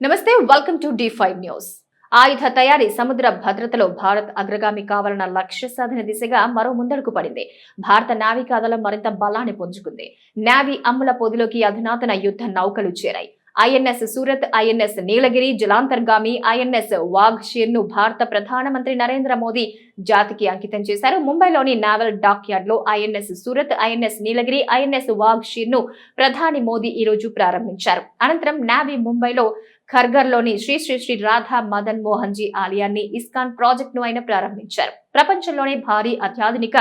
నమస్తే, welcome to D5 news. ఆయుధ తయారీ సముద్ర భద్రతలో భారత్ అగ్రగామి కావాలన్న లక్ష్య సాధన దిశగా మరో ముందడుగు పడింది. భారత నావికాదళం మరింత బలాన్ని పుంజుకుంది. నావీ అమ్ముల పొదిలోకి అధునాతన యుద్ధ నౌకలు చేరాయి. ఐఎన్ఎస్ సూరత్, ఐఎన్ఎస్ నీలగిరి, జలాంతర్గామి, ఐఎన్ఎస్ వాఘ్ షీర్ ను భారత ప్రధానమంత్రి నరేంద్ర మోదీ జాతికి అంకితం చేశారు. ముంబైలోని నావల్ డాక్ యార్డ్ లో ఐఎన్ఎస్ సూరత్, ఐఎన్ఎస్ నీలగిరి, ఐఎన్ఎస్ వాఘ్ షీర్ ను ప్రధాని మోదీ ఈ రోజు ప్రారంభించారు. అనంతరం నావీ ముంబైలో ఖర్గర్లోని శ్రీ శ్రీ శ్రీ రాధా మదన్ మోహన్ జీ ఆలయాన్ని, ఇస్కాన్ ప్రాజెక్ట్ ను ఆయన ప్రారంభించారు. ప్రపంచంలోనే భారీ అత్యాధునిక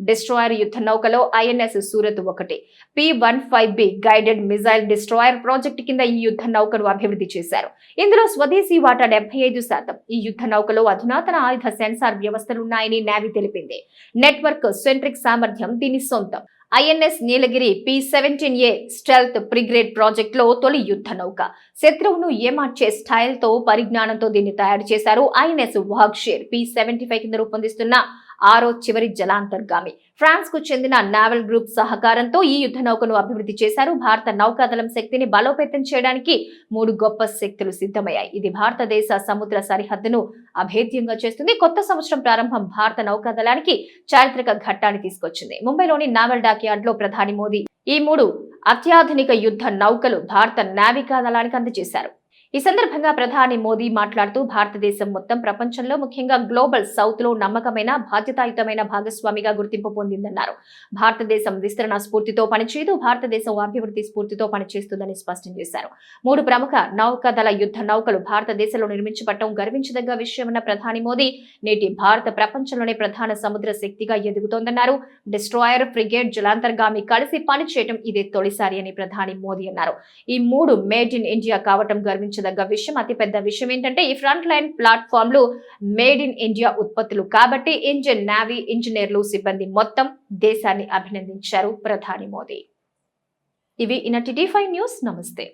డిస్ట్రాయర్ యుద్ధ నౌకలో ఐఎన్ఎస్ సూరత్ ఒకటి. P-15B guided missile destroyer project కింద ఈ యుద్ధ నౌకను అభివృద్ధి చేశారు. ఇందులో స్వదేశీ వాటా 75%. ఈ యుద్ధ నౌకలో అధునాతన ఆయుధ సెన్సార్ వ్యవస్థలున్నాయని నావీ తెలిపింది. నెట్వర్క్ సెంట్రిక్ సామర్థ్యం దీని సొంతం. ఐఎన్ఎస్ నీలగిరి P-17A స్టెల్త్ ఫ్రిగేట్ ప్రాజెక్ట్ లో తొలి యుద్ధ నౌక. శత్రువును ఏమార్చే స్టైల్ తో పరిజ్ఞానంతో దీన్ని తయారు చేశారు. ఐఎన్ఎస్ వాఘ్ షీర్ P-75 కింద రూపొందిస్తున్న ఆరో చివరి జలాంతర్గామి. ఫ్రాన్స్ కు చెందిన నావల్ గ్రూప్ సహకారంతో ఈ యుద్ధ నౌకను అభివృద్ధి చేశారు. భారత నౌకాదళం శక్తిని బలోపేతం చేయడానికి 3 గొప్ప శక్తులు సిద్ధమయ్యాయి. ఇది భారతదేశ సముద్ర సరిహద్దును అభేద్యంగా చేస్తుంది. కొత్త సంవత్సరం ప్రారంభం భారత నౌకాదళానికి చారిత్రక ఘట్టాన్ని తీసుకొచ్చింది. ముంబైలోని నావల్ డాక్ యార్డ్ లో ప్రధాని మోదీ ఈ 3 అత్యాధునిక యుద్ధ నౌకలు భారత నావికాదళానికి అందజేశారు. ఈ సందర్భంగా ప్రధాని మోదీ మాట్లాడుతూ, భారతదేశం మొత్తం ప్రపంచంలో, ముఖ్యంగా గ్లోబల్ సౌత్ లో నమ్మకమైన, బాధ్యతాయుతమైన భాగస్వామిగా గుర్తింపు పొందిందన్నారు. భారతదేశం విస్తరణ స్ఫూర్తితో పనిచేయదు, భారతదేశం అభివృద్ధి స్ఫూర్తితో పనిచేస్తుందని స్పష్టం చేశారు. 3 ప్రముఖ నౌకాదళ యుద్ధ నౌకలు భారతదేశంలో నిర్మించబడటం గర్వించదగ్గ విషయమన్న ప్రధాని మోదీ, నేటి భారత ప్రపంచంలోనే ప్రధాన సముద్ర శక్తిగా ఎదుగుతోందన్నారు. డిస్ట్రాయర్, ఫ్రిగేట్, జలాంతర్గామి కలిసి పనిచేయడం ఇదే తొలిసారి అని ప్రధాని మోదీ అన్నారు. ఈ 3 మేడ్ ఇన్ ఇండియా కావటం గర్వించదగ్గ విషయం. అతిపెద్ద విషయం ఏంటంటే ఈ ఫ్రంట్ లైన్ ప్లాట్ఫామ్లు మేడ్ ఇన్ ఇండియా ఉత్పత్తులు కాబట్టి ఇండియన్ నావీ ఇంజనీర్లు, సిబ్బంది మొత్తం దేశాన్ని అభినందించారు ప్రధాని మోదీ. ఇవి ఈనాటి D5 న్యూస్. నమస్తే.